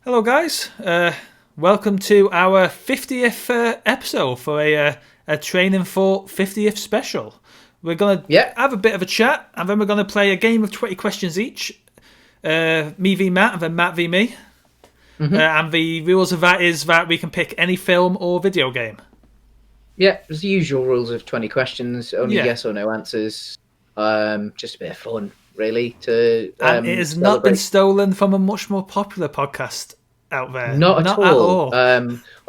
Hello, guys. Welcome to our 50th episode for a Training for 50th special. We're going to Yeah. have a bit of a chat, and then we're going to play a game of 20 questions each. Me v Matt, and then Matt v me. And the rules of that is that we can pick any film or video game. Yeah, it's the usual rules of 20 questions, only Yeah. yes or no answers. Just a bit of fun, really, to And it has not been stolen from a much more popular podcast out there. Not at all.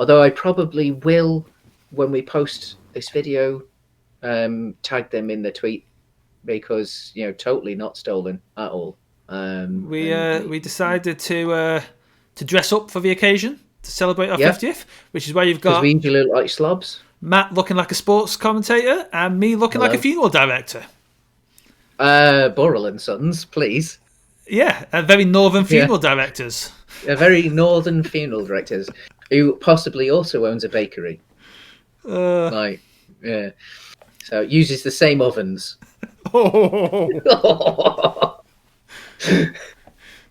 Although I probably will, when we post this video, tag them in the tweet because, totally not stolen at all. We decided to dress up for the occasion to celebrate our 50th, which is why you've got we usually look like slobs. Matt looking like a sports commentator and me looking like a funeral director. Burrell and Sons, please. Yeah, a very northern funeral directors. A very northern funeral directors who possibly also owns a bakery. So it uses the same ovens.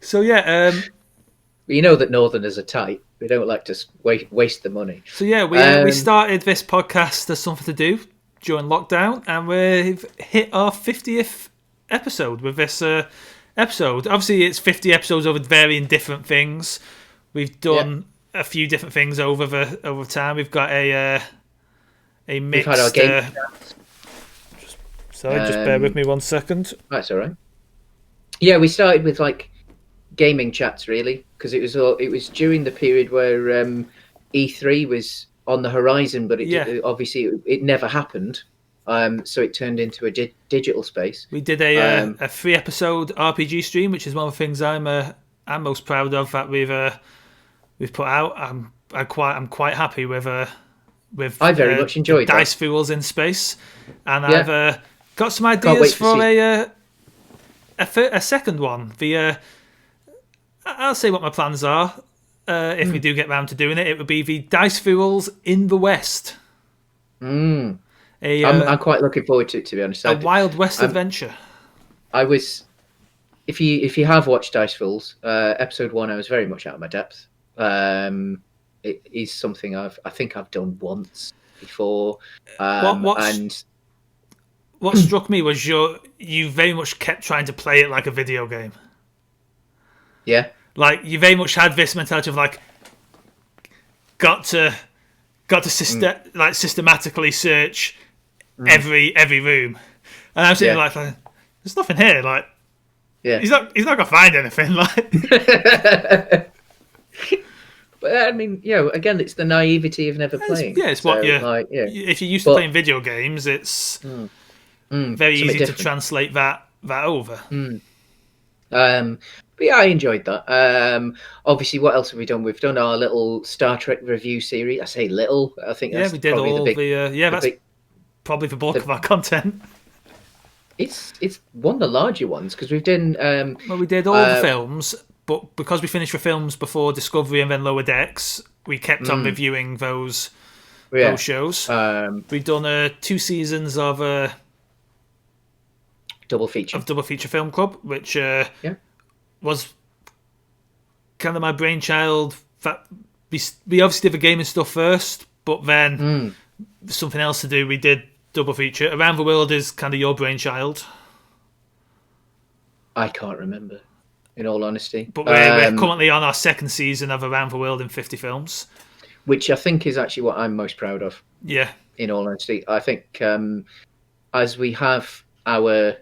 So you know that Northerners are tight. We don't like to waste the money. So we started this podcast as something to do during lockdown, and we've hit our 50th episode with this episode. Obviously, it's 50 episodes over varying different things. We've done a few different things over time. We've got a mixed. We've had our game. Just bear with me 1 second. That's all right. Yeah, we started with gaming chats really because it was during the period where E3 was on the horizon, but obviously it never happened. So it turned into a digital space. We did a 3-episode RPG stream, which is one of the things I'm most proud of that we've put out. I'm quite happy with. I very much enjoyed Dice Fools in Space, and I've got some ideas for a second one. I'll say what my plans are. If we do get round to doing it, it would be the Dice Fools in the West. I'm quite looking forward to it, to be honest. A Wild West adventure. If you have watched Dice Fools, episode 1, I was very much out of my depth. It is something I think I've done once before. What struck me was you very much kept trying to play it like a video game. Yeah. Like, you very much had this mentality of got to systematically search every room, and I'm sitting like, there's nothing here. He's not gonna find anything. But I mean, again, it's the naivety of never playing. It's what if you're used to playing video games, it's very easy to translate that over. But yeah, I enjoyed that. Obviously, what else have we done? We've done our little Star Trek review series. I say little. I think that's we did probably all that's probably the bulk of our content. It's one of the larger ones because we've done. We did all the films, but because we finished the films before Discovery and then Lower Decks, we kept on reviewing those shows. We've done 2 seasons of Double feature film club, which was kind of my brainchild. We obviously did the gaming stuff first, but then something else to do. We did double feature. Around the World is kind of your brainchild. I can't remember, in all honesty. But we're currently on our 2nd season of Around the World in 50 films, which I think is actually what I'm most proud of. Yeah. In all honesty, I think as we have our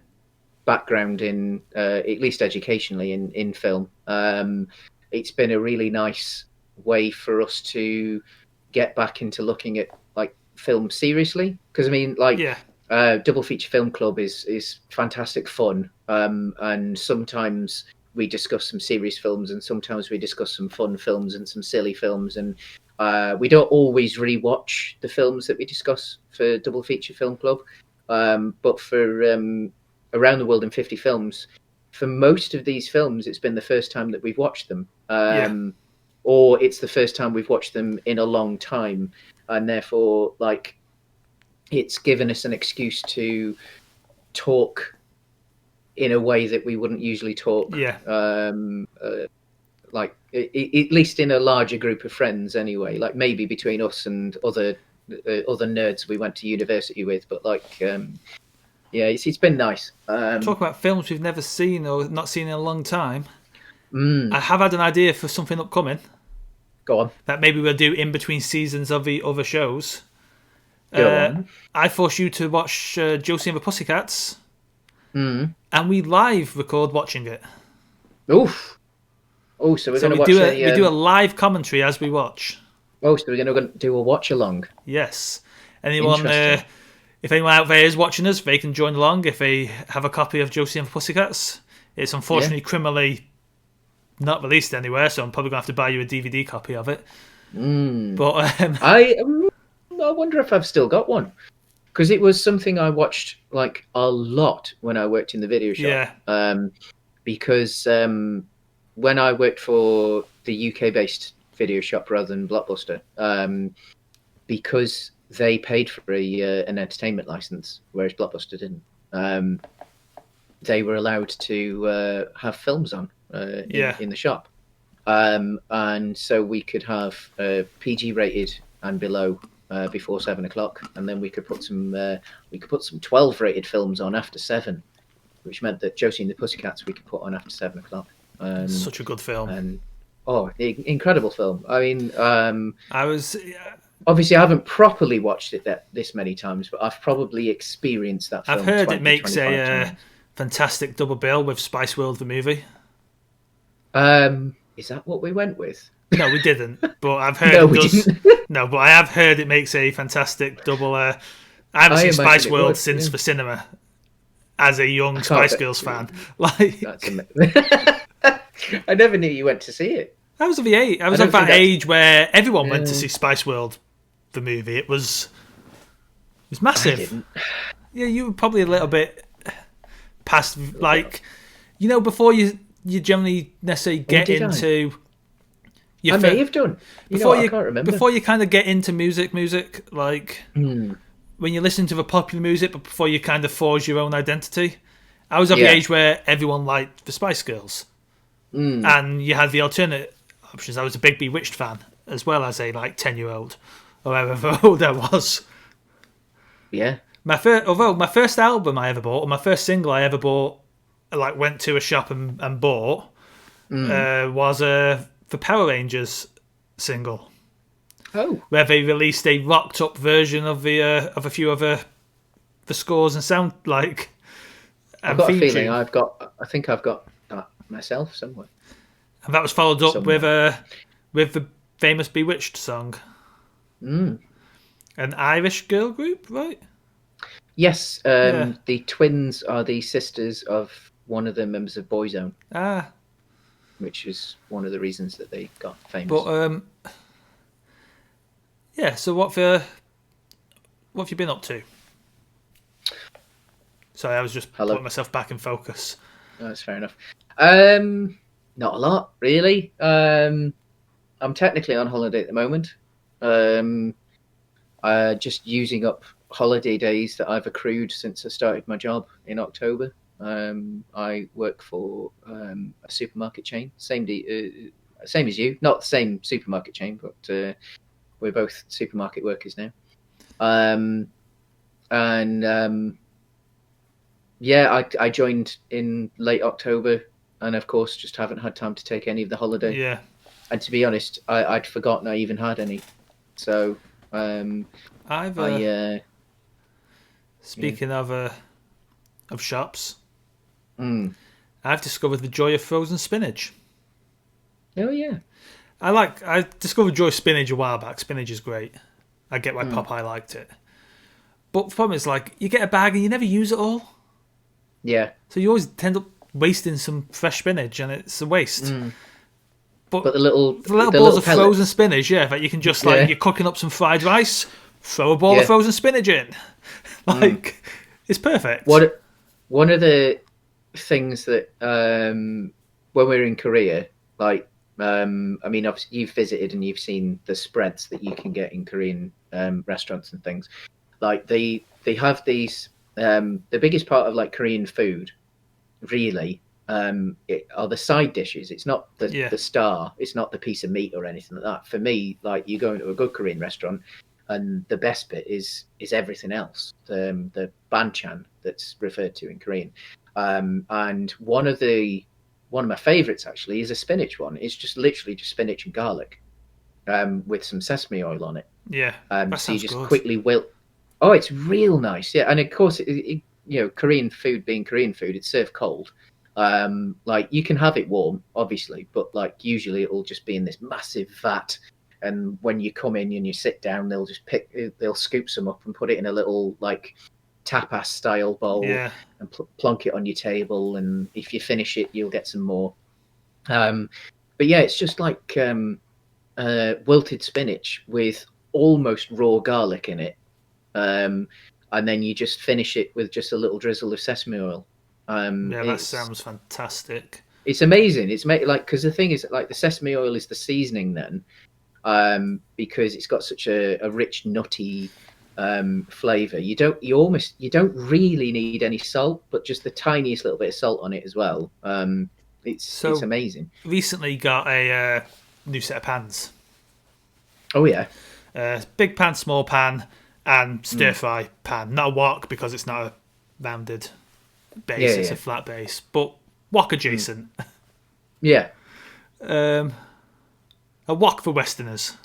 background in at least educationally in film, it's been a really nice way for us to get back into looking at film seriously, because I mean double feature film club is fantastic fun, and sometimes we discuss some serious films and sometimes we discuss some fun films and some silly films, and we don't always rewatch the films that we discuss for double feature film club, but for Around the World in 50 films, for most of these films, it's been the first time that we've watched them, or it's the first time we've watched them in a long time, and therefore, it's given us an excuse to talk in a way that we wouldn't usually talk. like at least in a larger group of friends anyway. Like maybe between us and other nerds we went to university with, but like yeah, it's been nice. Talk about films we've never seen or not seen in a long time. Mm, I have had an idea for something upcoming go on, that maybe we'll do in between seasons of the other shows. go on. I force you to watch Josie and the Pussycats, Mm. and we live record watching it. Oof. Oh, so we're So going to we watch do a live commentary as we watch. Oh, so we're going to do a watch along. Yes. Anyone, Interesting. if anyone out there is watching us, they can join along if they have a copy of Josie and the Pussycats. It's unfortunately criminally not released anywhere, so I'm probably going to have to buy you a DVD copy of it. But I wonder if I've still got one, because it was something I watched like a lot when I worked in the video shop. yeah, Because when I worked for the UK-based video shop rather than Blockbuster, because they paid for an entertainment license, whereas Blockbuster didn't. They were allowed to have films on in the shop, and so we could have PG rated and below before 7 o'clock, and then we could put some 12 rated films on after 7, which meant that Josie and the Pussycats we could put on after 7 o'clock. such a good film. And incredible film. I mean, I was obviously I haven't properly watched it this many times, but I've probably experienced that film. I've heard 20, it makes 25 a times. fantastic double bill with Spice World the movie. Is that what we went with? No, we didn't. But I've heard No, it we does. didn't. No, but I have heard it makes a fantastic double. I haven't seen imagine Spice it World would, since yeah. the cinema. As a young can't Spice bet- Girls fan, like That's amazing. I never knew you went to see it. I was of the age. I was don't of that think that's- age where everyone went to Yeah. see Spice World, the movie. It was I massive. didn't. Yeah, you were probably a little bit past, like, before you generally necessarily get did I? into. I may have done. I can't remember. Before you kind of get into music, like when you listen to the popular music, but before you kind of forge your own identity. I was of the age where everyone liked the Spice Girls, and you had the alternate options. I was a big Bewitched fan, as well as a 10-year-old, or however old I was. Yeah. My first album I ever bought, or my first single I ever bought, went to a shop and bought, was the Power Rangers single. Oh. Where they released a rocked up version of a few of the scores and sound like. I've got a feeling I think I've got that myself somewhere. And that was followed up Somewhere. with the famous Bewitched song. An Irish girl group, right? Yes, the twins are the sisters of one of the members of Boyzone, which is one of the reasons that they got famous. But yeah. So what have you been up to? Sorry, I was just putting myself back in focus. No, that's fair enough. Not a lot, really. I'm technically on holiday at the moment. Just using up holiday days that I've accrued since I started my job in October. I work for a supermarket chain, same as you. Not the same supermarket chain, but we're both supermarket workers now. I joined in late October, and of course, just haven't had time to take any of the holiday. Yeah. And to be honest, I'd forgotten I even had any. So, speaking of shops, I've discovered the joy of frozen spinach. Oh yeah. I discovered joy of spinach a while back. Spinach is great. I get why Popeye liked it. But the problem is, you get a bag and you never use it all. Yeah. So you always end up wasting some fresh spinach, and it's a waste. But the little balls of pellets. frozen spinach, that you can just you're cooking up some fried rice, throw a ball of frozen spinach in, it's perfect. One of the things that when we were in Korea, obviously you've visited and you've seen the spreads that you can get in Korean restaurants and things. They have these. The biggest part of Korean food, really, are the side dishes. It's not Yeah. the star. It's not the piece of meat or anything like that. For me, like you go into a good Korean restaurant, and the best bit is everything else. The banchan that's referred to in Korean, and one of my favorites actually is a spinach one. It's just literally just spinach and garlic, with some sesame oil on it. Yeah. That So you sounds just good. quickly wilt. Oh, it's real nice, yeah. And of course, Korean food being Korean food, it's served cold. Like you can have it warm, obviously, but like usually it'll just be in this massive vat. And when you come in and you sit down, they'll scoop some up and put it in a little like tapas style bowl Yeah. and plonk it on your table. And if you finish it, you'll get some more. But yeah, it's just like wilted spinach with almost raw garlic in it, and then you just finish it with just a little drizzle of sesame oil. Yeah, that sounds fantastic. It's amazing. It's made like because the thing is like the sesame oil is the seasoning then, because it's got such a rich nutty flavor. You don't really need any salt, but just the tiniest little bit of salt on it as well. It's amazing. Recently got a new set of pans. Oh yeah. Big pan, small pan, and stir fry pan. Not a wok because it's not a rounded base, it's a flat base, but wok adjacent. Yeah. A wok for Westerners.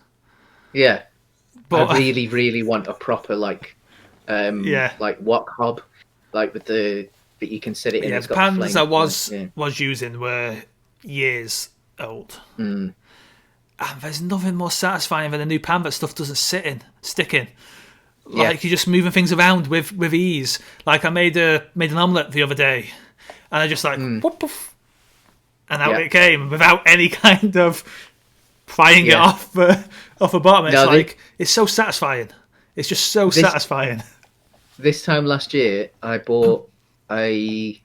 Yeah. But I really, really want a proper like wok hob, like with that you can sit it in. Yeah, the pans I was using were years old. And there's nothing more satisfying than a new pan that stuff doesn't stick in. Like you're just moving things around with ease. Like I made an omelette the other day, and I just like whoop, poof, and out it came without any kind of prying it off the bottom. It's it's so satisfying. It's just so satisfying. This time last year, I bought a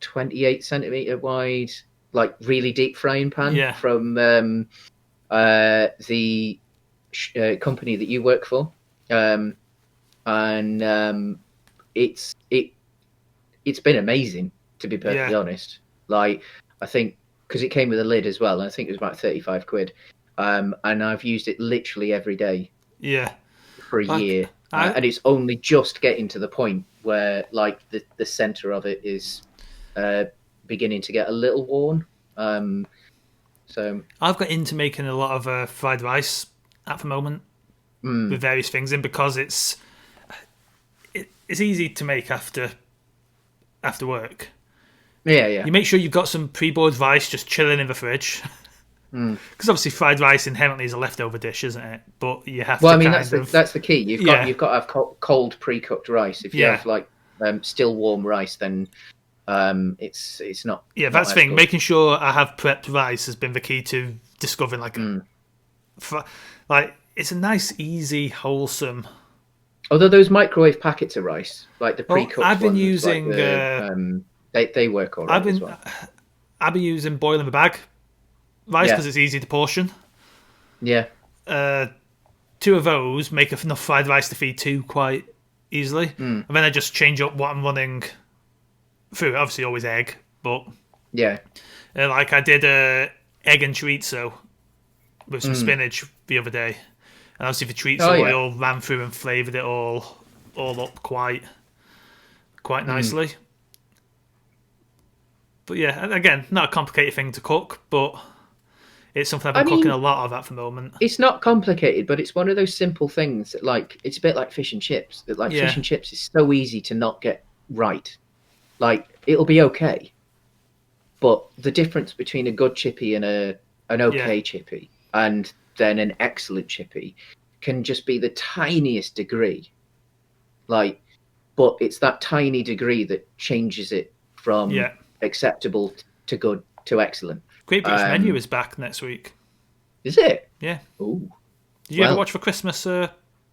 28 centimeter wide, like really deep frying pan from the company that you work for. And it's been amazing, to be perfectly honest. Like I think because it came with a lid as well, and I think it was about 35 quid. And I've used it literally every day. Yeah. For a year, and it's only just getting to the point where like the center of it is beginning to get a little worn. So I've got into making a lot of fried rice at the moment with various things in because it's easy to make after work. Yeah. You make sure you've got some pre-boiled rice just chilling in the fridge. Because obviously fried rice inherently is a leftover dish, isn't it? But you have to. Well, I mean that's the key. You've got to have cold pre-cooked rice. If you have like still warm rice, then it's not. Yeah, that's the thing. Good. Making sure I have prepped rice has been the key to discovering like it's a nice, easy, wholesome. Although those microwave packets of rice, like the pre-cooked I've been ones, using. Like they work all right as well. I've been using boil in the bag rice because it's easy to portion. Yeah. 2 of those make enough fried rice to feed 2 quite easily. And then I just change up what I'm running through. Obviously, always egg, but like I did egg and chorizo with some spinach the other day, and obviously the chorizo oil ran through and flavoured it all up quite nicely. But yeah, again, not a complicated thing to cook, but it's something I've been cooking a lot of at the moment. It's not complicated, but it's one of those simple things that, like, it's a bit like fish and chips. That, like, fish and chips is so easy to not get right. Like, it'll be okay, but the difference between a good chippy and an okay chippy, and then an excellent chippy, can just be the tiniest degree. Like, but it's that tiny degree that changes it from acceptable to good to excellent. Great British Menu is back next week. Is it? Yeah. Ooh. Did you ever watch the Christmas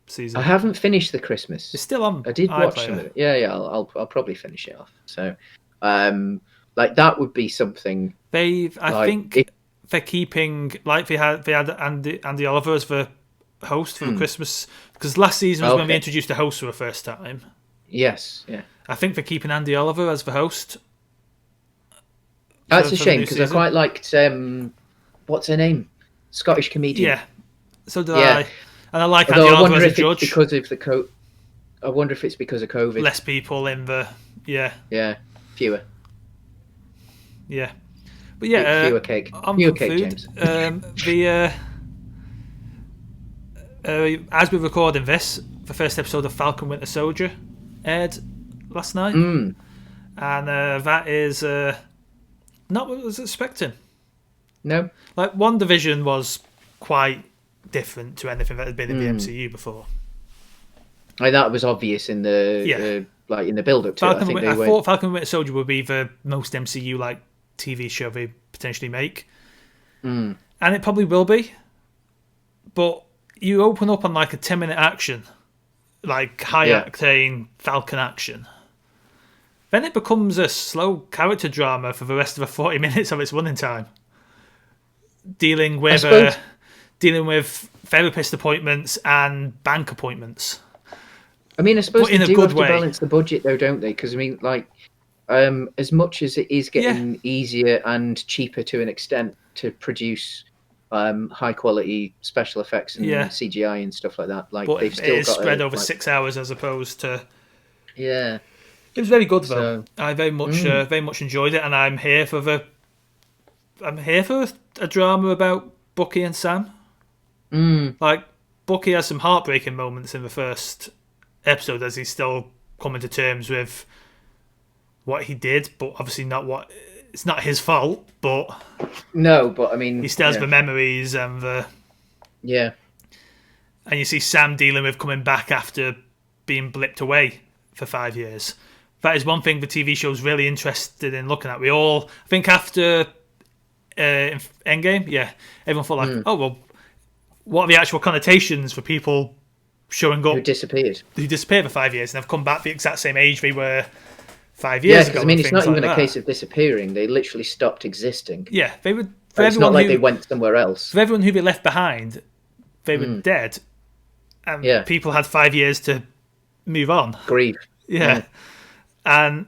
season? I haven't finished the Christmas. It's still on. I did watch some of it. Yeah. I'll probably finish it off. So, like that would be something. I think they're keeping like they had Andy Oliver as the host for the Christmas, because last season was when they introduced the host for the first time. Yes. Yeah. I think they're keeping Andy Oliver as the host That's a for the shame new because I season. quite liked what's her name, Scottish comedian. Yeah, so did I. Yeah. And I like Andy Although I Arthur wonder as a if it's judge. because of I wonder if it's because of COVID. Less people in the yeah, Yeah, fewer, yeah. But yeah, fewer cake, on fewer from cake, food. James. As we're recording this, the first episode of Falcon Winter Soldier aired last night, Mm, and that is not what I was expecting. no. Like One Division was quite different to anything that had been in the Mm. MCU before. And that was obvious in Yeah, the like in the build up to it. I think I they went. thought Falcon Winter Soldier would be the most MCU like TV show they potentially make, Mm, and it probably will be. But you open up on like a 10-minute action, like high yeah, octane Falcon action. Then it becomes a slow character drama for the rest of the 40 minutes of its running time, dealing I with suppose. dealing with therapist appointments and bank appointments, I mean, I suppose but they in a do good have to way. balance the budget, though, don't they? Because I mean, like, as much as it is Yeah, getting easier and cheaper to an extent to produce high quality special effects yeah, and CGI and stuff like that, like but they've it still is got spread to over like, 6 hours as opposed to. yeah. It was very good though. So, I mm, very much enjoyed it, and I'm here for a drama about Bucky and Sam. mm, Like Bucky has some heartbreaking moments in the first episode as he's still coming to terms with what he did, but obviously not what. It's not his fault, but no, but I he mean, still has yeah, the memories yeah, and you see Sam dealing with coming back after being blipped away for 5 years. That is one thing the TV show's really interested in looking at. We all, I think, after Endgame, yeah, everyone thought like, mm, oh well, what are the actual connotations for people showing who up disappeared. who disappeared for 5 years and have come back the exact same age they were five Yeah, years because I ago mean, and it's things not like even a that. case of disappearing; they literally stopped existing. Yeah, they would for It's not everyone like they who went somewhere else. for everyone who they left behind, they were Mm, dead, and yeah, people had 5 years to move on. grieve. Yeah, Yeah. and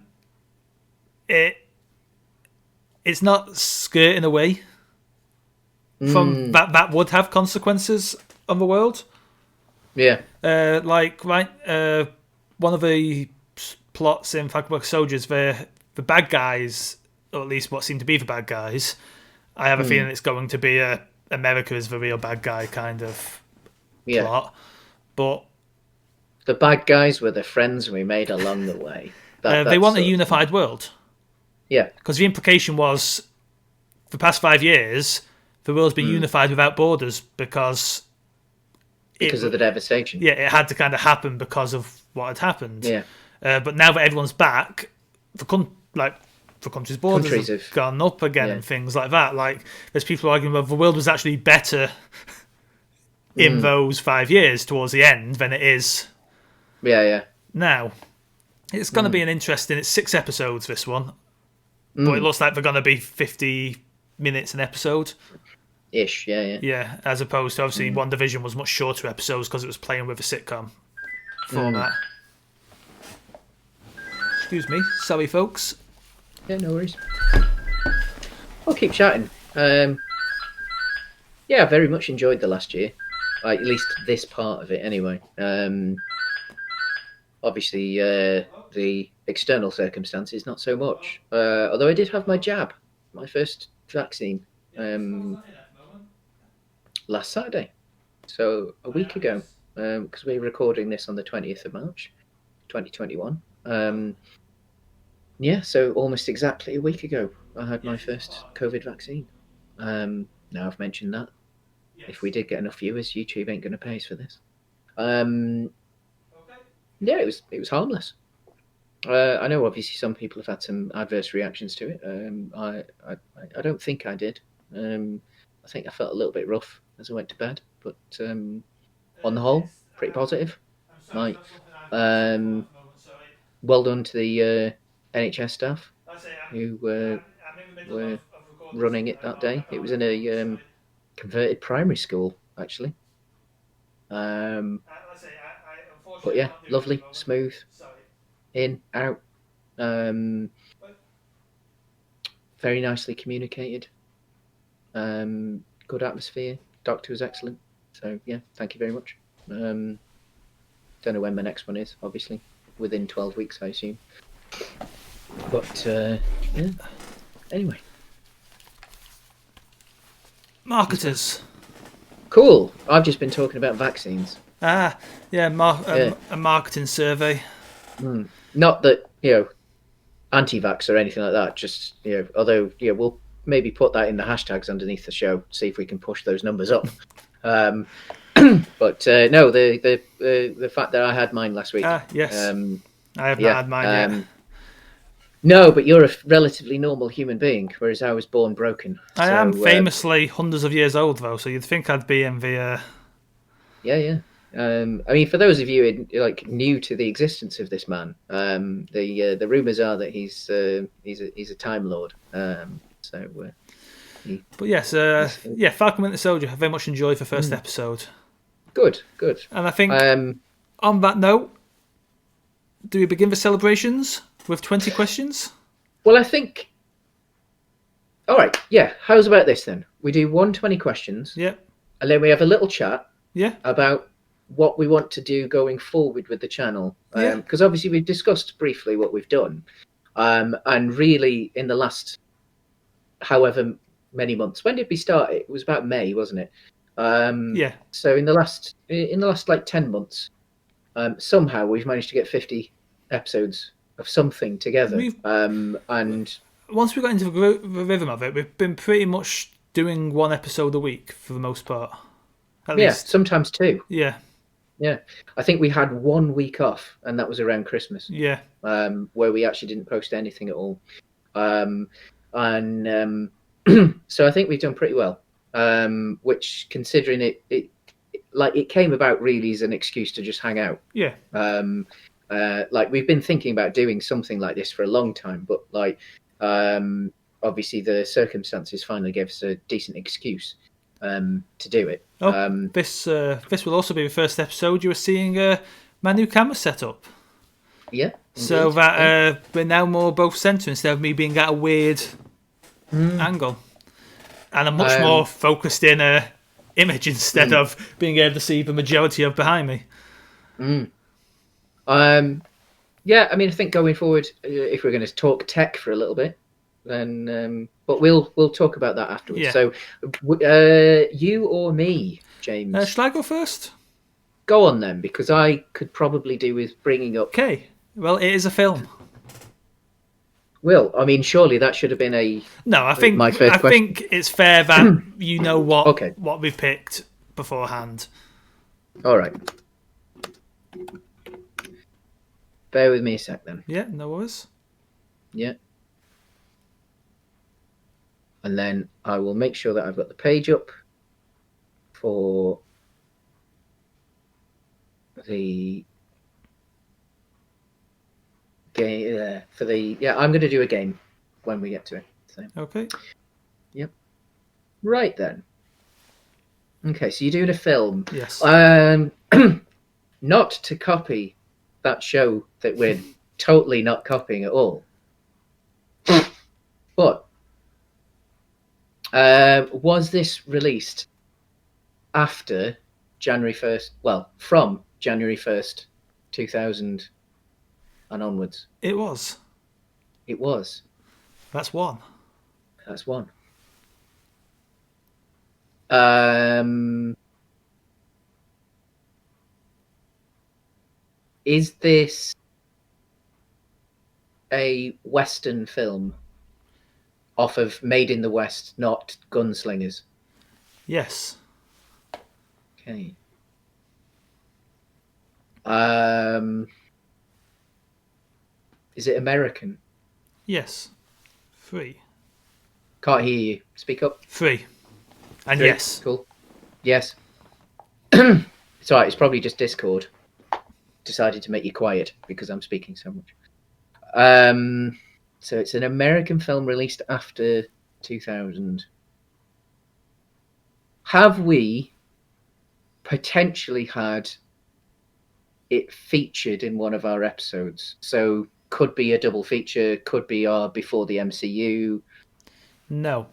it it's not skirting away from Mm, that. That would have consequences on the world. yeah. Like right, one of the plots in Falcon Soldiers, the bad guys, or at least what seem to be the bad guys. I have a Mm, feeling it's going to be a America is the real bad guy kind of yeah. plot, but The bad guys were the friends we made along the way. they That's want a sort of thing. unified world Yeah, because the implication was for the past 5 years the world's been mm, unified without borders because it because of the devastation. yeah, it had to kind of happen because of what had happened. Yeah, But now that everyone's back, the country's borders countries have have. gone up again Yeah, and things like that. Like there's people arguing well, the world was actually better in mm, those 5 years towards the end than it is yeah, yeah. now. It's going to be an interesting. It's 6 episodes this one, but it Mm, looks like they're going to be 50 minutes an episode. ish. Yeah, yeah. Yeah, as opposed to obviously Mm, One Division was much shorter episodes because it was playing with a sitcom mm. format. Excuse me, sorry folks. Yeah, no worries. I'll keep chatting. Yeah, I very much enjoyed the last year. Like, at least this part of it, anyway. Obviously, the external circumstances, not so much. Although I did have my jab, my first vaccine, last Saturday. So a week ago, because we're recording this on the 20th of March, 2021. Yeah, so almost exactly a week ago, I had my first COVID vaccine. Now I've mentioned that. If we did get enough viewers, YouTube ain't going to pay us for this. Yeah, it was harmless. I know obviously some people have had some adverse reactions to it. I don't think I did. I think I felt a little bit rough as I went to bed, but on the whole, pretty positive. Like, well done to the NHS staff who were running it that day. It was in a converted primary school, actually. But yeah, lovely, smooth, in, out. very nicely communicated. Good atmosphere. Doctor was excellent. So yeah, thank you very much. Don't know when my next one is. Obviously, within 12 weeks, I assume. But yeah. Anyway, Marketers. Cool. I've just been talking about vaccines. Yeah, a marketing survey. Not that, anti-vax or anything like that. Just, although, we'll maybe put that in the hashtags underneath the show, see if we can push those numbers up. But no, the fact that I had mine last week. Yes. I have not had mine yet. No, but you're a relatively normal human being, whereas I was born broken. I am famously hundreds of years old, though, so you'd think I'd be in the... Yeah. I mean, for those of you new to the existence of this man, the rumors are that he's a Time Lord. But yes, Falcon Winter Soldier. I very much enjoyed the first episode. Good. And I think on that note, do we begin the celebrations with 20 questions? Well, I think. All right. Yeah. How's about this then? We do 120 questions. Yeah. And then we have a little chat. Yeah. About what we want to do going forward with the channel, because obviously we've discussed briefly what we've done, and really in the last however many months. When did we start it? It was about May, wasn't it? Yeah. So in the last like 10 months, somehow we've managed to get 50 episodes of something together. And once we got into the rhythm of it, we've been pretty much doing one episode a week for the most part. At least. Sometimes two. Yeah. I think we had 1 week off, and that was around Christmas. Yeah. Where we actually didn't post anything at all. So I think we've done pretty well. Which, considering it came about really as an excuse to just hang out. Yeah. We've been thinking about doing something like this for a long time, but obviously the circumstances finally gave us a decent excuse to do it. This will also be the first episode you were seeing my new camera setup. Yeah. So indeed. that we're now more both centre instead of me being at a weird angle, and a much more focused in image instead of being able to see the majority of behind me. Yeah, I mean, I think going forward, if we're going to talk tech for a little bit, then but we'll talk about that afterwards. Yeah. So, you or me, James? Shall I go first? Go on then, because I could probably do with bringing up. Okay. Well, it is a film. Well, I mean, surely that should have been a. No, I think my first question. think it's fair that you know what Okay. what we've picked beforehand. All right. Bear with me a sec then. Yeah, no worries. Yeah. And then I will make sure that I've got the page up for the game. I'm going to do a game when we get to it. So. Okay. Yep. Right then. Okay, so you're doing a film. Yes. Not to copy that show that we're totally not copying at all. But was this released after January 1st? Well, from January 1st, 2000 and onwards. It was. It was. That's one. That's one. Is this a Western film off of Made in the West, not Gunslingers? Yes. Okay. Is it American? Yes. 3. Can't hear you. Speak up. 3. And 3. yes. Cool. Yes. It's alright, it's probably just Discord decided to make you quiet because I'm speaking so much. So it's an American film released after 2000. Have we potentially had it featured in one of our episodes? So could be a double feature, could be our Before the MCU. No.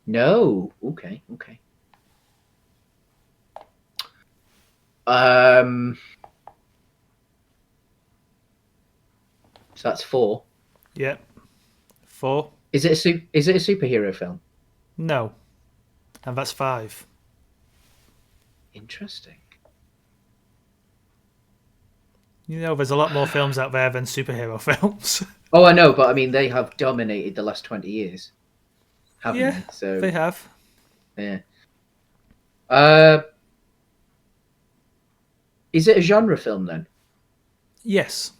No. Okay. Okay. Um. So that's 4. Yep. 4. Is it is it a superhero film? No. And that's 5. Interesting. You know, there's a lot more films out there than superhero films. Oh, I know, but I mean, they have dominated the last 20 years, haven't Yeah, they? So they have. yeah. Uh, is it a genre film then? Yes.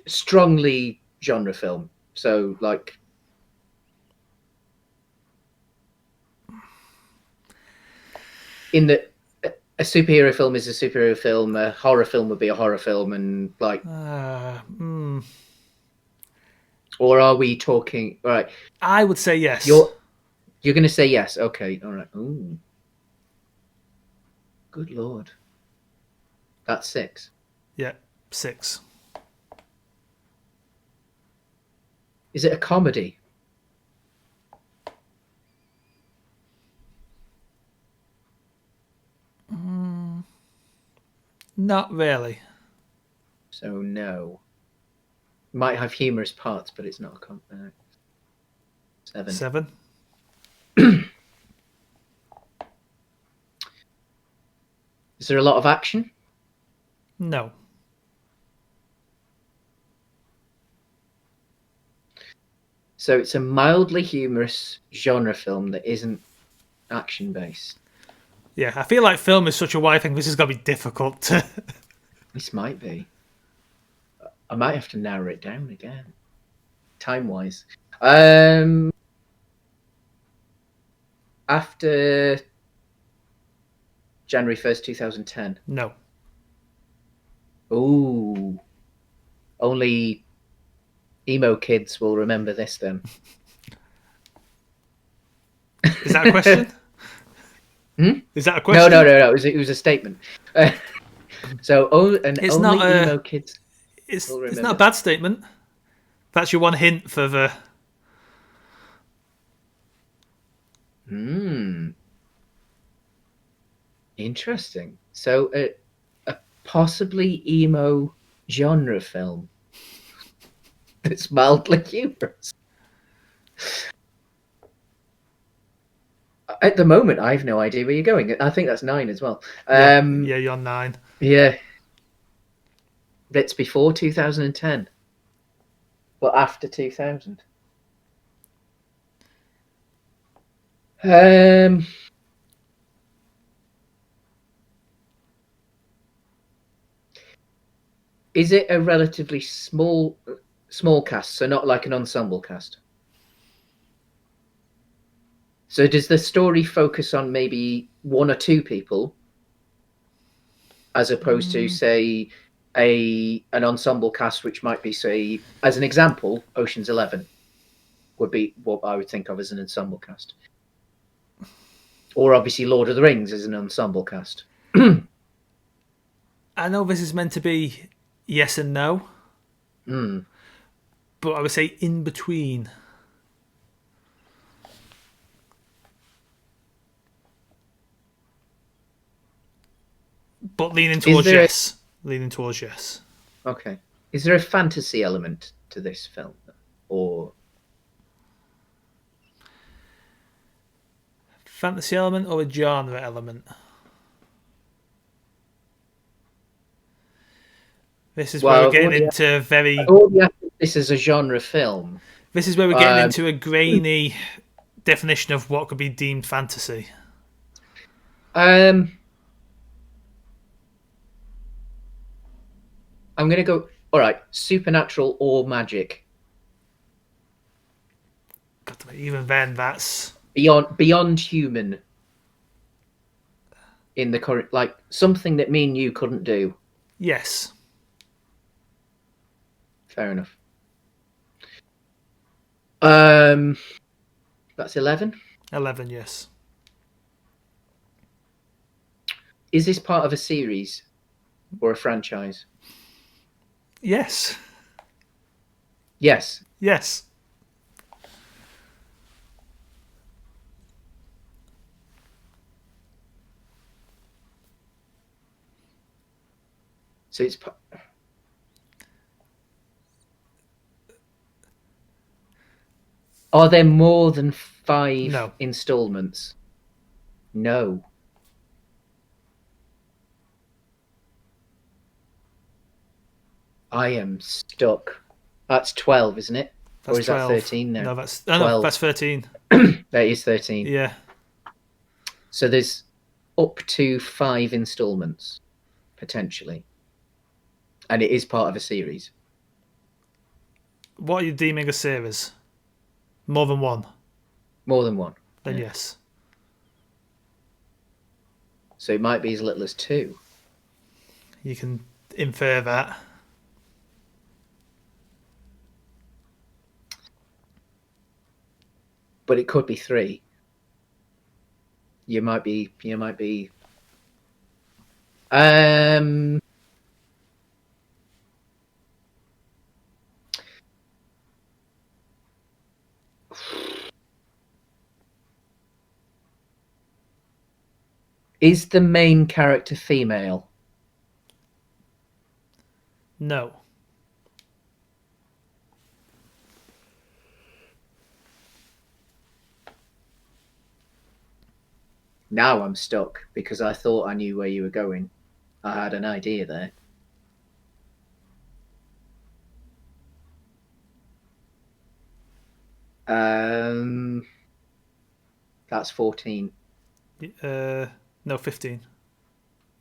Strongly genre film. So like, in the a superhero film is a superhero film. A horror film would be a horror film, and like, or are we talking? Right, I would say yes. you're going to say yes. Okay, all right. Ooh, good lord, that's 6. Yeah, 6. Is it a comedy? Not really. So no. Might have humorous parts, but it's not a comedy. 7. 7. Is there a lot of action? No. So it's a mildly humorous genre film that isn't action based. Yeah, I feel like film is such a wide thing. This is going to be difficult to. This might be. I might have to narrow it down again, time wise. After January 1st, 2010. No. Ooh. Only emo kids will remember this then. Is that a question? Is that a question? No. It was a statement. So, It's only not a. emo kids. It's will not a remember. bad statement. That's your one hint for the. Interesting. So, a possibly emo genre film that's mildly humorous. At the moment, I have no idea where you're going. I think that's 9 as well. Yeah, you're 9. Yeah. That's before 2010. Well, after 2000. Is it a relatively small cast, so not like an ensemble cast? So does the story focus on maybe 1 or 2 people, as opposed to, say, an ensemble cast, which might be, say, as an example, Ocean's 11 would be what I would think of as an ensemble cast, or obviously Lord of the Rings is an ensemble cast. I know this is meant to be yes and no, but I would say in between. But leaning towards yes. Leaning towards yes. Okay. Is there a fantasy element to this film, or Fantasy element or a genre element? This is where we're getting into very. This is a genre film. This is where we're getting into a grainy definition of what could be deemed fantasy. I'm going to go. All right, supernatural or magic. God, even then, that's beyond human. In the current, like something that me and you couldn't do. Yes. Fair enough. That's 11. 11, yes. Is this part of a series or a franchise? Yes. Yes. Yes. So it's. Are there more than 5 No. installments? No. I am stuck. That's 12, isn't it? That's Or is that 12. 13 now? No, that's 12. that's 13. That is 13. Yeah. So there's up to 5 installments, potentially. And it is part of a series. What are you deeming a series? More than one? More than one. Then Yeah. yes. So it might be as little as 2. You can infer that. But it could be 3. You might be. Is the main character female? No. Now I'm stuck because I thought I knew where you were going. I had an idea there. That's 14. No, 15.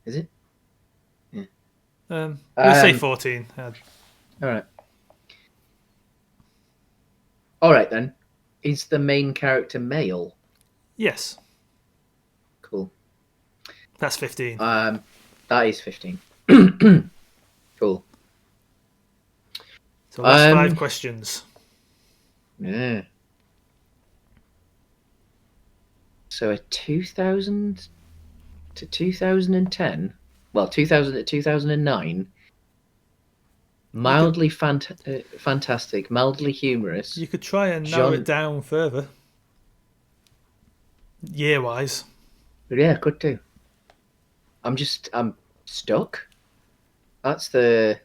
Is it? We'll say 14. All right. All right then. Is the main character male? Yes. Cool. That's 15. That is 15. Cool. So that's 5 questions. Yeah. So a 2000 to 2010, well, 2000 to 2009, mildly fantastic, mildly humorous. You could try and narrow it down further. Year-wise. Yeah, could do. I'm stuck. That's the...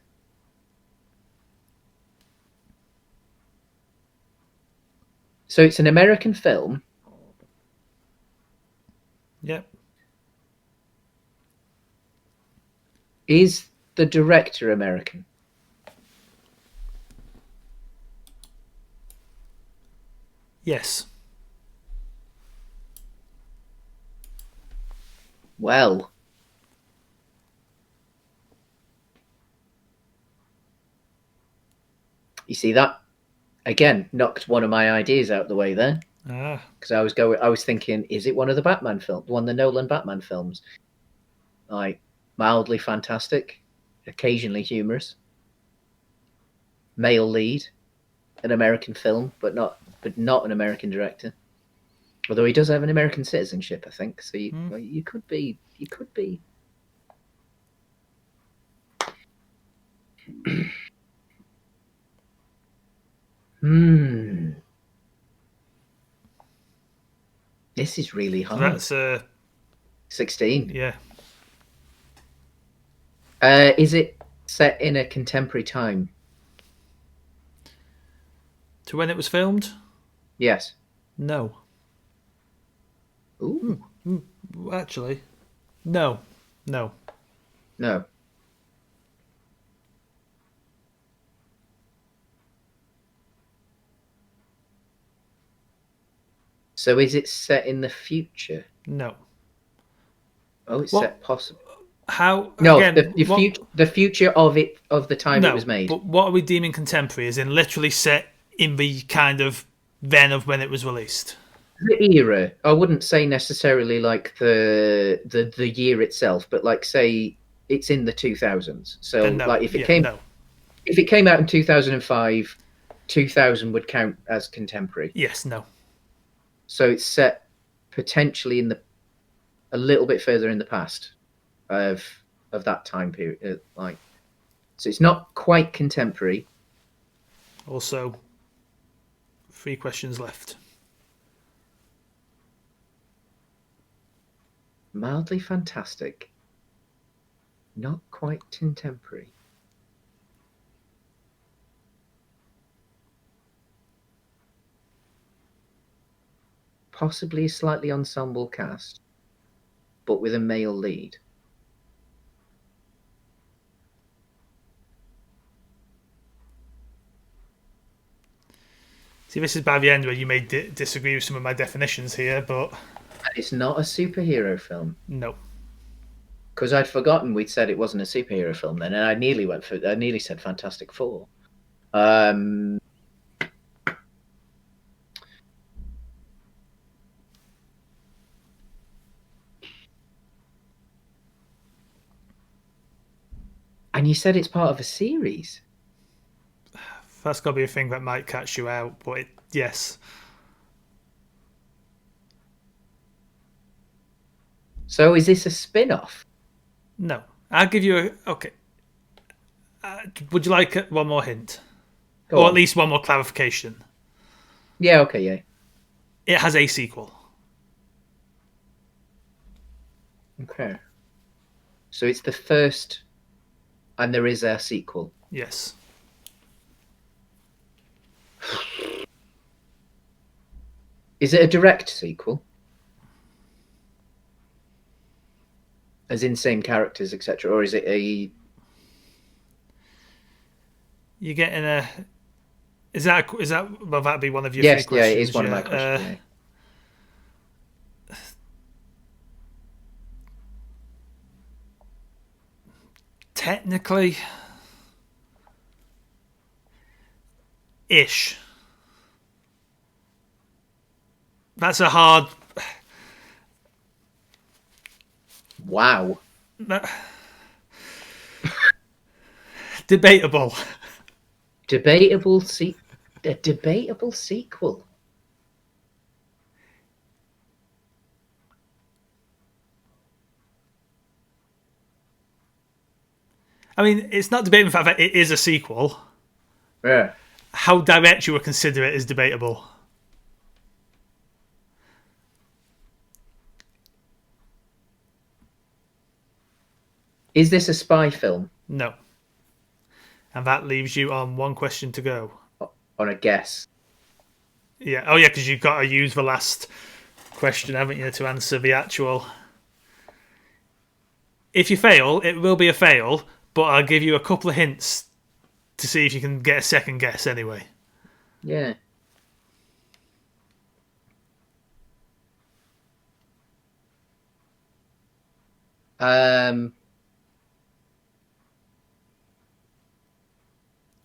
So it's an American film. Yep. Is the director American? Yes. Well, you see that again knocked one of my ideas out the way there. Because I was thinking, is it one of the Batman films, one of the Nolan Batman films? Like mildly fantastic, occasionally humorous, male lead, an American film, but not an American director. Although he does have an American citizenship, I think. So you could be. This is really hard. So that's 16. Yeah. Is it set in a contemporary time? To when it was filmed? Yes. No. Ooh. Actually, no. No. So is it set in the future? No. Oh, it's set possible. How? No, again, the future of the time no, it was made. But what are we deeming contemporary? Is in literally set in the kind of then of when it was released. The era. I wouldn't say necessarily like the year itself, but like say it's in the 2000s. So No. like if it came out in 2005, 2000 would count as contemporary. Yes. No. So it's set potentially in a little bit further in the past of that time period. So it's not quite contemporary. Also, 3 questions left. Mildly fantastic. Not quite contemporary. Possibly a slightly ensemble cast, but with a male lead. See, this is by the end where you may disagree with some of my definitions here, but And it's not a superhero film. no. Because I'd forgotten we'd said it wasn't a superhero film then, and I nearly said Fantastic Four. And you said it's part of a series. That's got to be a thing that might catch you out, but yes. So is this a spin-off? No. I'll give you a... Okay. Would you like one more hint? Go or on. at least one more clarification? Yeah, okay, yeah. It has a sequel. Okay. So it's the first, and there is a sequel. Yes. Is it a direct sequel? As in same characters, etc., or is it a? You're getting a. Is that will that be one of your yes, three questions? Yeah, it is one of my questions. Technically, ish. That's a hard. Wow. Debatable. A debatable sequel. I mean, it's not debatable the fact that it is a sequel. Yeah. How direct you would consider it is debatable. Is this a spy film? No. And that leaves you on one question to go. On a guess. Yeah. Oh, yeah, because you've got to use the last question, haven't you, to answer the actual. If you fail, it will be a fail, but I'll give you a couple of hints to see if you can get a second guess anyway. Yeah.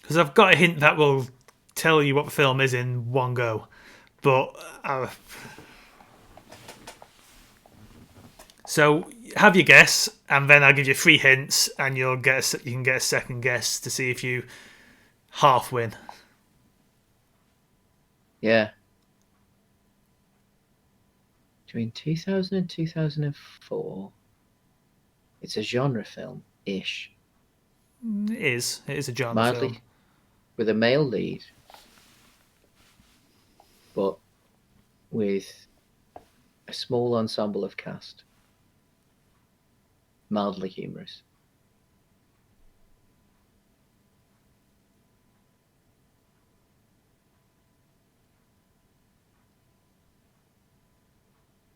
Because I've got a hint that will tell you what the film is in one go. But so have your guess, and then I'll give you 3 hints, and you can get a second guess to see if you half win. Yeah. Between 2000 and 2004, it's a genre film-ish. It is a genre Mildly, film. with a male lead, but with a small ensemble of cast. Mildly humorous.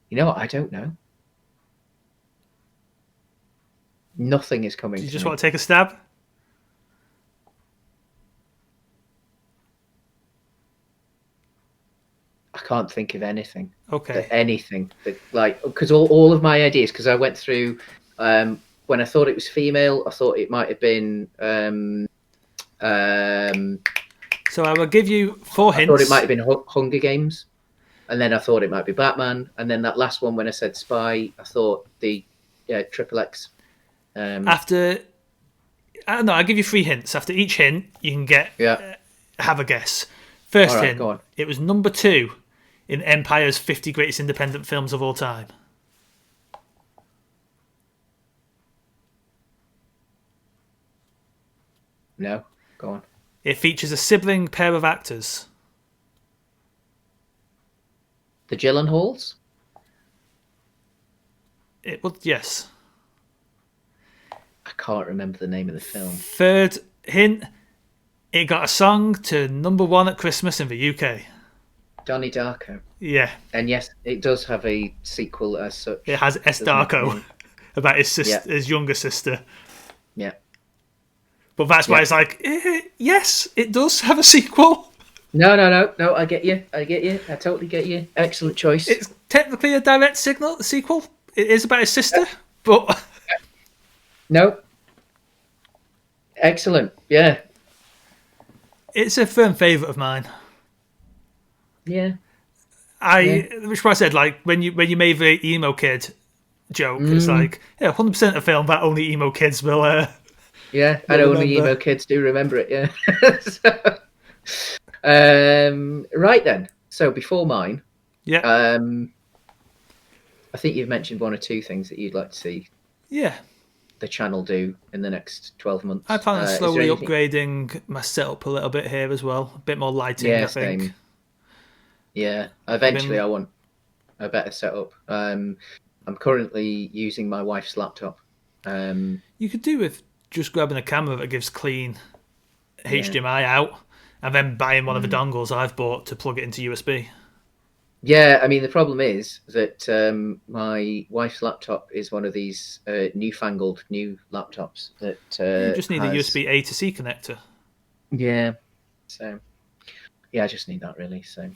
You know what? I don't know. Nothing is coming. Do you to just me. want to take a stab? I can't think of anything. Okay. Anything that, like, because all of my ideas, because I went through when I thought it was female, I thought it might have been. So I will give you 4 hints. I thought it might have been Hunger Games, and then I thought it might be Batman, and then that last one when I said spy, I thought the Triple X. After, I don't know, I'll give you 3 hints. After each hint, you can get have a guess. First hint, go on. It was number 2 in Empire's 50 greatest independent films of all time. No, go on. It features a sibling pair of actors. The Gyllenhaals? It was, yes. I can't remember the name of the film. Third hint, it got a song to #1 at Christmas in the UK. Donnie Darko. Yeah. And yes, it does have a sequel as such. It has S. doesn't it? Darko about his sister, Yeah. his younger sister. Yeah. But that's why it's like, yes, it does have a sequel. No. I get you. I totally get you. Excellent choice. It's technically a direct sequel. It is about his sister, but no. Excellent. Yeah. it's a firm favourite of mine. Yeah. Which is why I said, like, when you made the emo kid joke, it's like, 100% of film that only emo kids will. Yeah, and only emo kids do remember it. Yeah. Right then. So before mine, Yeah. I think you've mentioned one or two things that you'd like to see. Yeah. The channel do in the next 12 months. I plan on slowly upgrading my setup a little bit here as well. A bit more lighting, I think. Same. Yeah, eventually I want a better setup. I'm currently using my wife's laptop. You could do with just grabbing a camera that gives clean HDMI out and then buying one of the dongles I've bought to plug it into USB. Yeah, I mean, the problem is that my wife's laptop is one of these newfangled new laptops that you just need a USB A to C connector. Yeah, so I just need that really. So,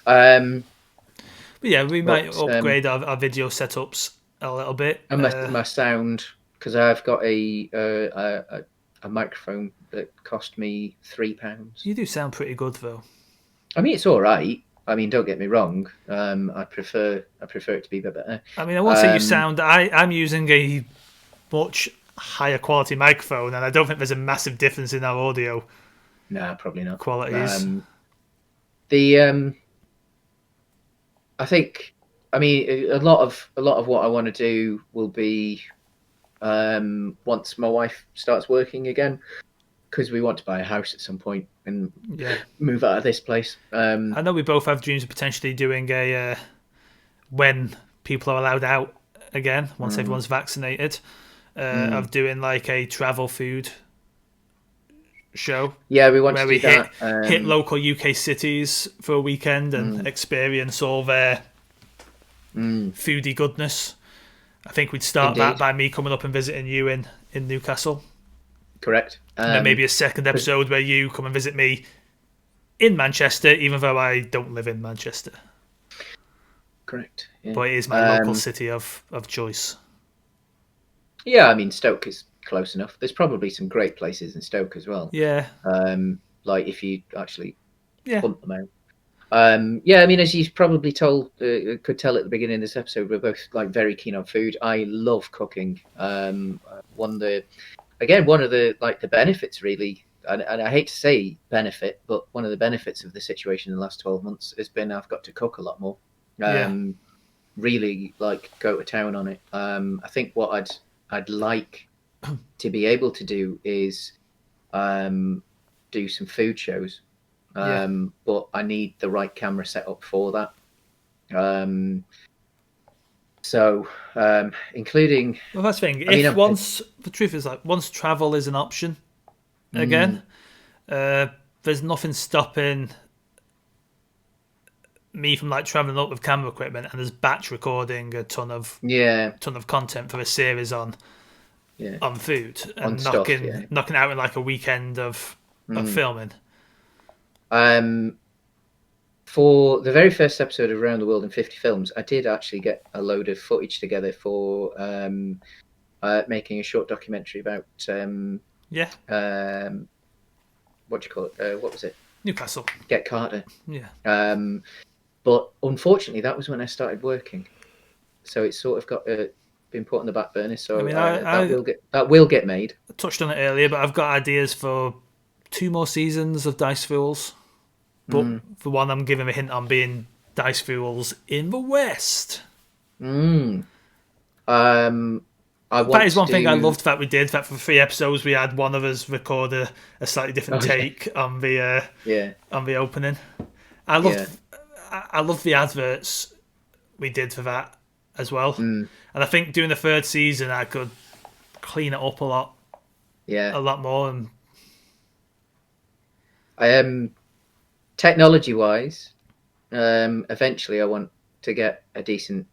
but yeah, we might upgrade our video setups a little bit. And my sound, because I've got a microphone that cost me £3. You do sound pretty good though. I mean, it's all right. I mean, don't get me wrong. I prefer it to be a bit better. I mean, I won't say you sound. I'm using a much higher quality microphone, and I don't think there's a massive difference in our audio. No, probably not. Qualities. I think. I mean, a lot of what I want to do will be once my wife starts working again, because we want to buy a house at some point and move out of this place. I know we both have dreams of potentially doing a when people are allowed out again, once everyone's vaccinated, of doing like a travel food show. Yeah, we want where to we do that. hit local UK cities for a weekend and experience all their foodie goodness. I think we'd start that by me coming up and visiting you in Newcastle. Correct. And then maybe a second episode where you come and visit me in Manchester, even though I don't live in Manchester. Correct. Yeah. But it is my local city of choice. Yeah, I mean, Stoke is close enough. There's probably some great places in Stoke as well. Yeah. Like if you actually hunt them out. Yeah, I mean, as you probably could tell at the beginning of this episode, we're both like very keen on food. I love cooking. One of the benefits really, and I hate to say benefit, but one of the benefits of the situation in the last 12 months has been I've got to cook a lot more. Really like go to town on it. I think what I'd like to be able to do is do some food shows. But I need the right camera set up for that. Including. Well, that's the thing. The truth is, like, once travel is an option again, there's nothing stopping me from like traveling up with camera equipment and there's batch recording a ton of content for a series on food and knocking out in like a weekend of filming. For the very first episode of Around the World in 50 Films, I did actually get a load of footage together for making a short documentary about what do you call it? What was it? Newcastle. Get Carter. Yeah. But unfortunately, that was when I started working, so it's sort of got been put on the back burner. So that will get made. I touched on it earlier, but I've got ideas for 2 more seasons of Dice Fools. But the one I'm giving a hint on being Dice Fools in the West. That is one thing I loved that we did. That for 3 episodes we had one of us record a slightly different take on the opening. I love the adverts we did for that as well. And I think doing the 3rd season I could clean it up a Yeah. lot more. And technology wise, eventually I want to get a decent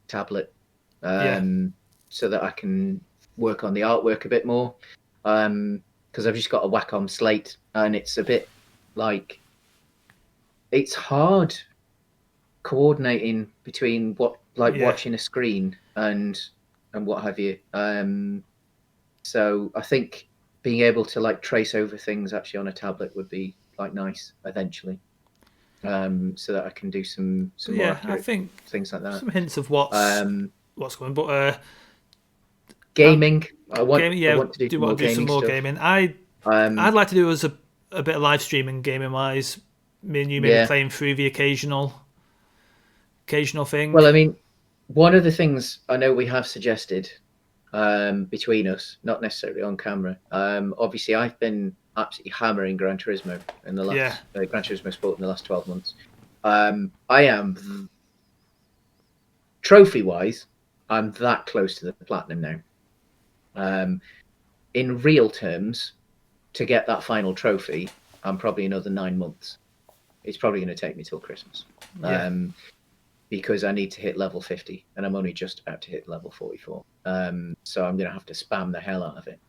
tablet, Yeah, so that I can work on the artwork a bit more. Because I've just got a Wacom slate, and it's a bit like it's hard coordinating between yeah, watching a screen and what have you. So I think being able to like trace over things actually on a tablet would be like nice eventually, so that I can do some more yeah. I accurate think things like that. some hints of what's Um, coming, but I, Gaming, gaming. I Yeah, want to do do some want more to do some gaming more stuff. gaming. I'd Um, like to do as a bit of live streaming gaming wise. Me and you maybe yeah. playing through the occasional thing. Well, I mean, one of the things I know we have suggested, between us, not necessarily on camera. Obviously, I've been absolutely hammering Gran Turismo in the Yeah, last Gran Turismo Sport in the last 12 months. I am trophy wise, I'm that close to the platinum now. Um, in real terms, to get that final trophy, I'm probably another 9 months. It's probably going to take me till Christmas. yeah. Because I need to hit level 50, and I'm only just about to hit level 44. So I'm going to have to spam the hell out of it.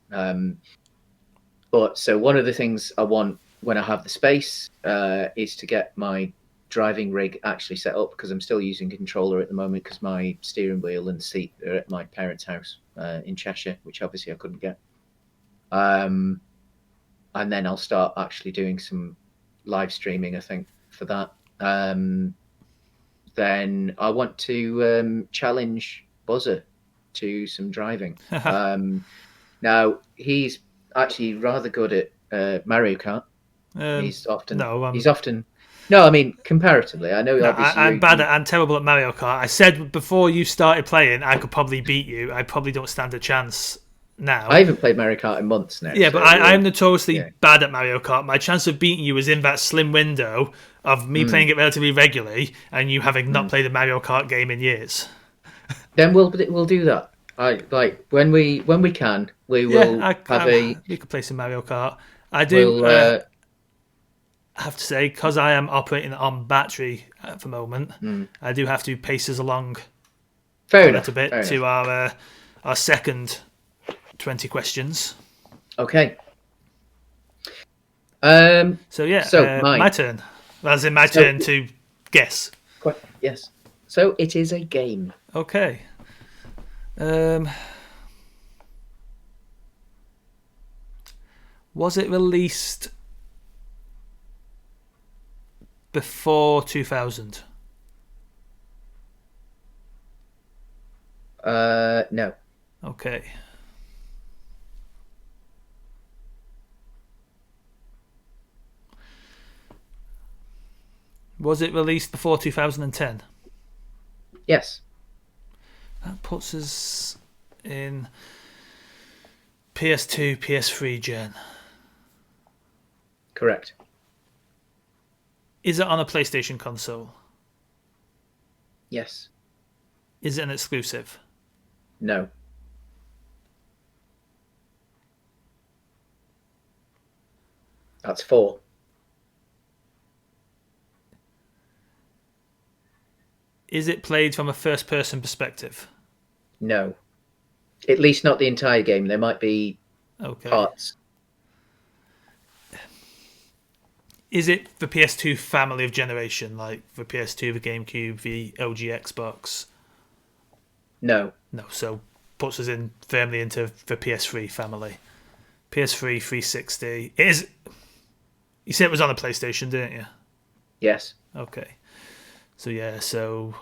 But so one of the things I want when I have the space, is to get my driving rig actually set up, because I'm still using a controller at the moment because my steering wheel and seat are at my parents' house in Cheshire, which obviously I couldn't get. Um, and then I'll start actually doing some live streaming, I think, for that. Then I want to challenge Buzzer to some driving. Now he's actually rather good at Mario Kart. He's often No, he's often no, I mean comparatively. I know no. obviously I'm terrible at Mario Kart. I said before you started playing, I could probably beat you. I probably don't stand a chance I now. haven't played Mario Kart in months now, Yeah, but so I'm yeah. notoriously bad at Mario Kart. My chance of beating you is in that slim window of me playing Mm, it relatively regularly and you having not mm. played a Mario Kart game in years. Then we'll do that. I like when we can, we Yeah, will have we could play some Mario Kart. I do we'll have to say, because I am operating on battery at the moment, mm. I do have to pace us along Fair a little enough. bit Fair to enough. our second 20 questions. Okay. So yeah, So my mine. turn. As in my So turn to guess. yes. So it is a game. Okay. Um, was it released before 2000? No. Okay. Was it released before 2010? Yes. That puts us in PS2, PS3 gen. Correct. Is it on a PlayStation console? Yes. Is it an exclusive? No. That's four. Is it played from a first person perspective? No. At least not the entire game. There might be Okay. parts. Is it the PS2 family of generation, like the PS2, the GameCube, the LG Xbox? No. No, so puts us in firmly into the PS3 family. PS3, 360. It is. You said it was on a PlayStation, didn't you? Yes. Okay. So yeah, so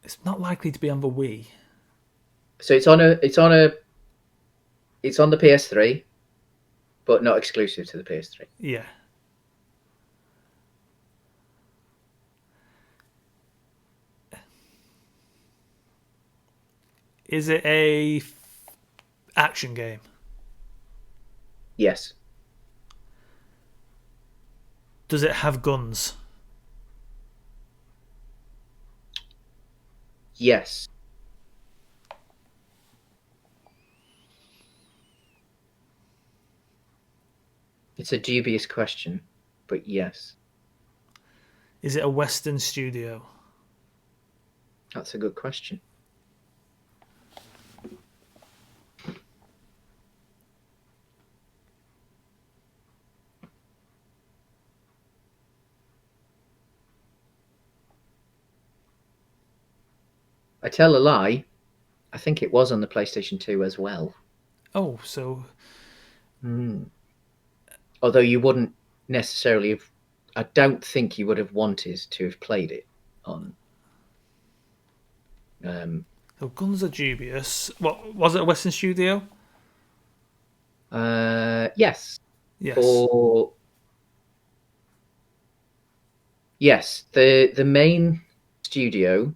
it's not likely to be on the Wii. So it's on the PS3, but not exclusive to the PS3. Yeah. Is it a action game? Yes. Does it have guns? Yes. It's a dubious question, but yes. Is it a Western studio? That's a good question. I tell a lie. I think it was on the PlayStation 2 as well. Oh, so Although you wouldn't necessarily have. I don't think you would have wanted to have played it on. so guns are dubious. What was it? A Western studio? Yes. Yes. For yes, the main studio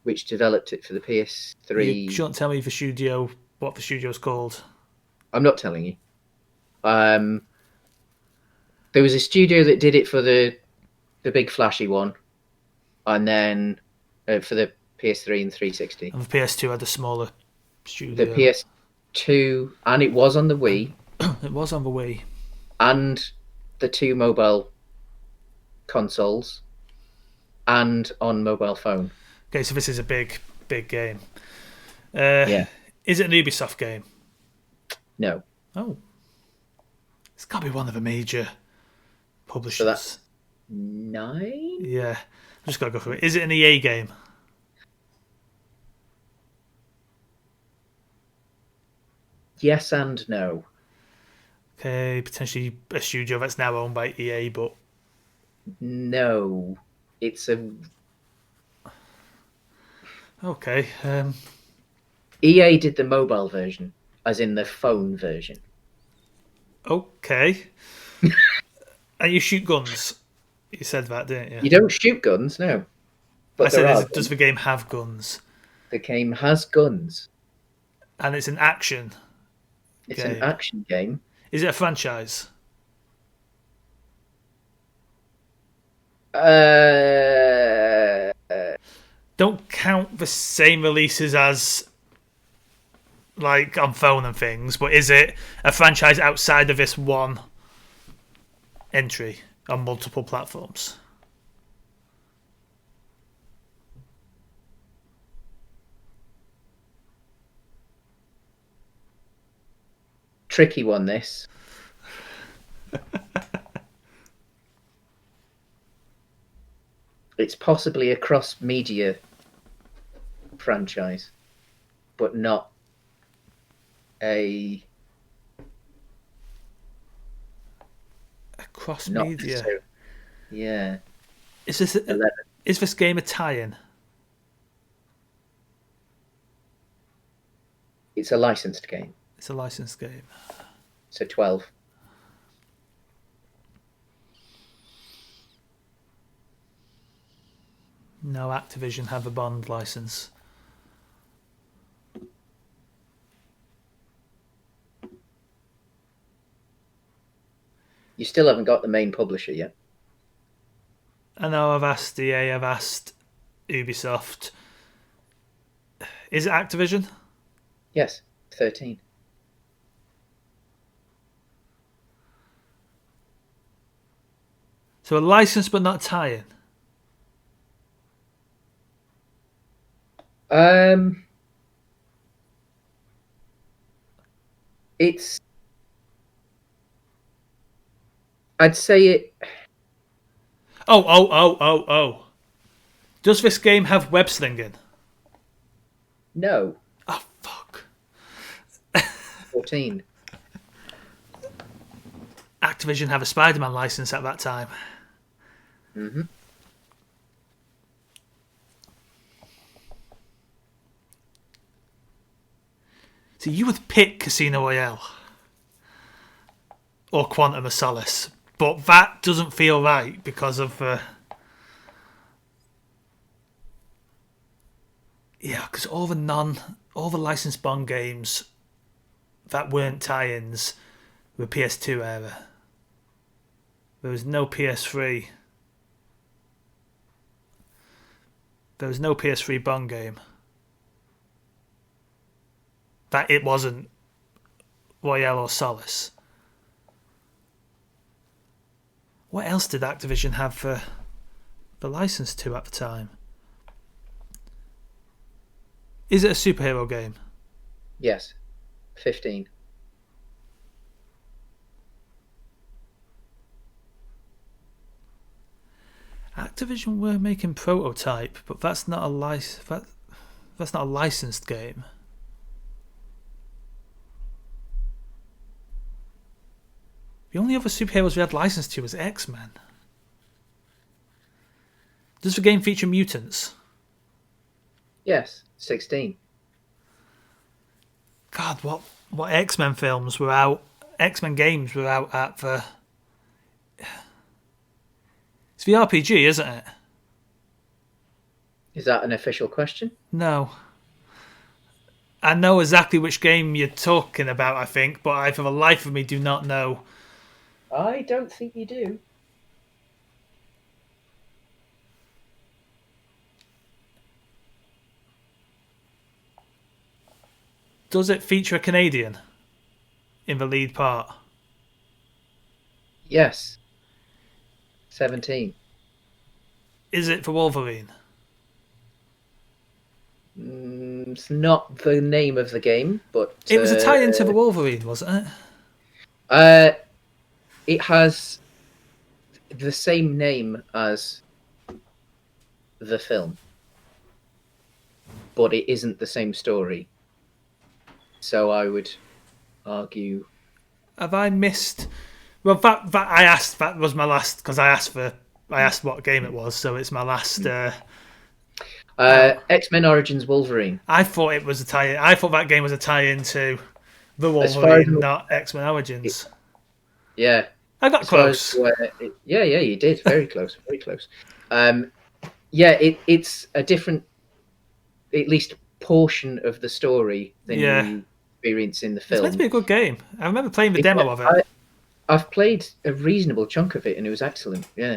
which developed it for the PS3. You shouldn't tell me the studio what the studio's called. I'm not telling you. There was a studio that did it for the big flashy one, and then for the PS3 and 360. And the PS2 had a smaller The studio. PS2, and it was on the Wii, It was on the Wii. and the 2 mobile consoles, and on mobile phone. Okay, so this is a big game. Yeah. Is it an Ubisoft game? No. Oh. It's got to be one of the major publishers. So that's 9? Yeah. I've just got to go through it. Is it an EA game? Yes and no. Okay, potentially a studio that's now owned by EA, but No. It's a... okay. EA did the mobile version, as in the phone version. Okay. And you shoot guns. You said that, didn't you? You don't shoot guns, no. But I said, there are does the game have guns? The game has guns. And it's an action It's game. an action game. Is it a franchise? Don't count the same releases as like on phone and things, but is it a franchise outside of this one entry on multiple platforms? Tricky one, this. It's possibly a cross-media franchise, but not a... Cross-media? Yeah. Is this game a tie-in? It's a licensed game. It's a licensed game. So 12. No, Activision have a Bond license. You still haven't got the main publisher yet. I know I've asked EA, I've asked Ubisoft. Is it Activision? Yes, 13. So a license but not tie-in? It's... I'd say it... Oh. Does this game have web slinging? No. Oh, fuck. 14. Activision have a Spider-Man license at that time. Mm-hmm. So you would pick Casino Royale or Quantum of Solace, but that doesn't feel right because of because all the licensed Bond games that weren't tie-ins were PS2 era. There was no PS3. There was no PS3 Bond game. That it wasn't Royale or Solace. What else did Activision have for the license to at the time? Is it a superhero game? Yes. 15. Activision were making Prototype, but that's not a that's not a licensed game. The only other superheroes we had licensed to was X-Men. Does the game feature mutants? Yes. 16. God, what X-Men films were out? X-Men games were out at the. It's the RPG, isn't it? Is that an official question? No. I know exactly which game you're talking about, I think, but I, for the life of me, do not know. I don't think you do. Does it feature a Canadian in the lead part? Yes. 17. Is it for Wolverine? It's not the name of the game, but It was a tie-in to the Wolverine, wasn't it? It has the same name as the film, but it isn't the same story. So I would argue. Have I missed? Well, that I asked. That was my last because I asked what game it was, so it's my last. X-Men Origins Wolverine. I thought it was a tie-in. I thought that game was a tie-in to the Wolverine, not X-Men Origins. Yeah, I got close. Yeah, you did. Very close, very close. Yeah, it's a different, at least portion of the story than you experience in the film. It's meant to be a good game. I remember playing the demo of it. I've played a reasonable chunk of it, and it was excellent. Yeah.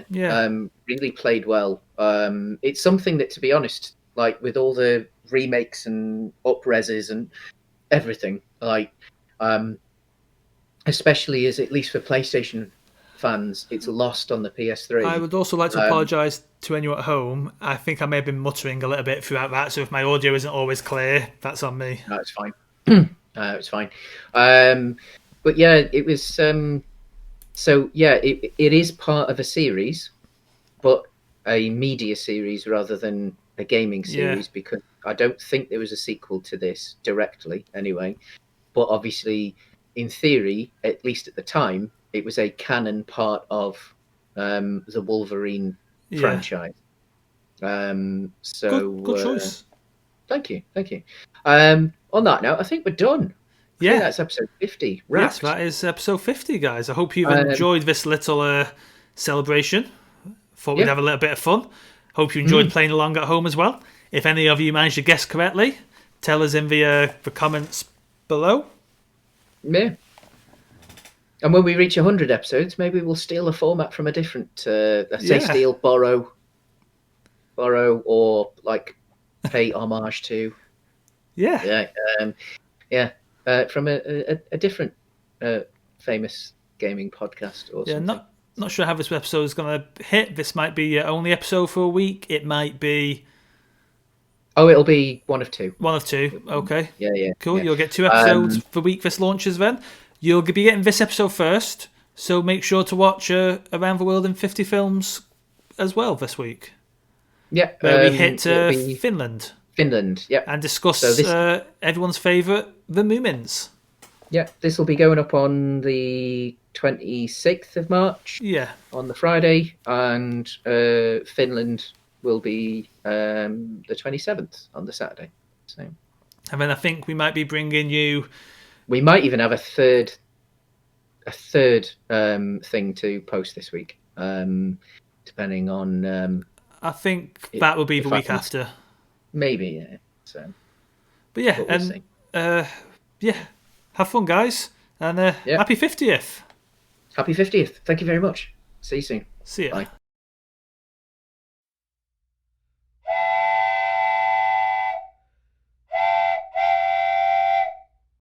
Really played well. It's something that, to be honest, like with all the remakes and up-reses and everything, like, especially as at least for PlayStation fans, it's lost on the PS3. I would also like to apologise to anyone at home. I think I may have been muttering a little bit throughout that, so if my audio isn't always clear, that's on me. No, it's fine. It's fine. But yeah, it was. So yeah, it is part of a series, but a media series rather than a gaming series, because I don't think there was a sequel to this directly anyway. But obviously, in theory, at least at the time, it was a canon part of the Wolverine franchise. So good choice. Thank you. On that note, I think we're done. Yeah, that's episode 50. Yes, that is episode 50, guys. I hope you've enjoyed this little celebration. Thought we'd have a little bit of fun. Hope you enjoyed playing along at home as well. If any of you managed to guess correctly, tell us in the comments below. Yeah. And when we reach 100 episodes, maybe we'll steal a format from a different... steal, borrow, or like pay homage to. From a different famous gaming podcast or something. Not sure how this episode is going to hit. This might be your only episode for a week. It might be... Oh, it'll be one of two. One of two, okay. Yeah. Cool, yeah. You'll get 2 episodes the week this launches then. You'll be getting this episode first, so make sure to watch Around the World in 50 Films as well this week. Yeah. Where we hit Finland. Finland, yeah. And discuss everyone's favourite, the Moomins. Yeah, this will be going up on the 26th of March. Yeah. On the Friday, and Finland will be the 27th on the Saturday. So. And then I think we might be bringing you... We might even have a third thing to post this week, depending on... I think that will be the week after. Maybe, yeah. So, but yeah, and have fun, guys, and happy 50th. Happy 50th. Thank you very much. See you soon. See ya. Bye.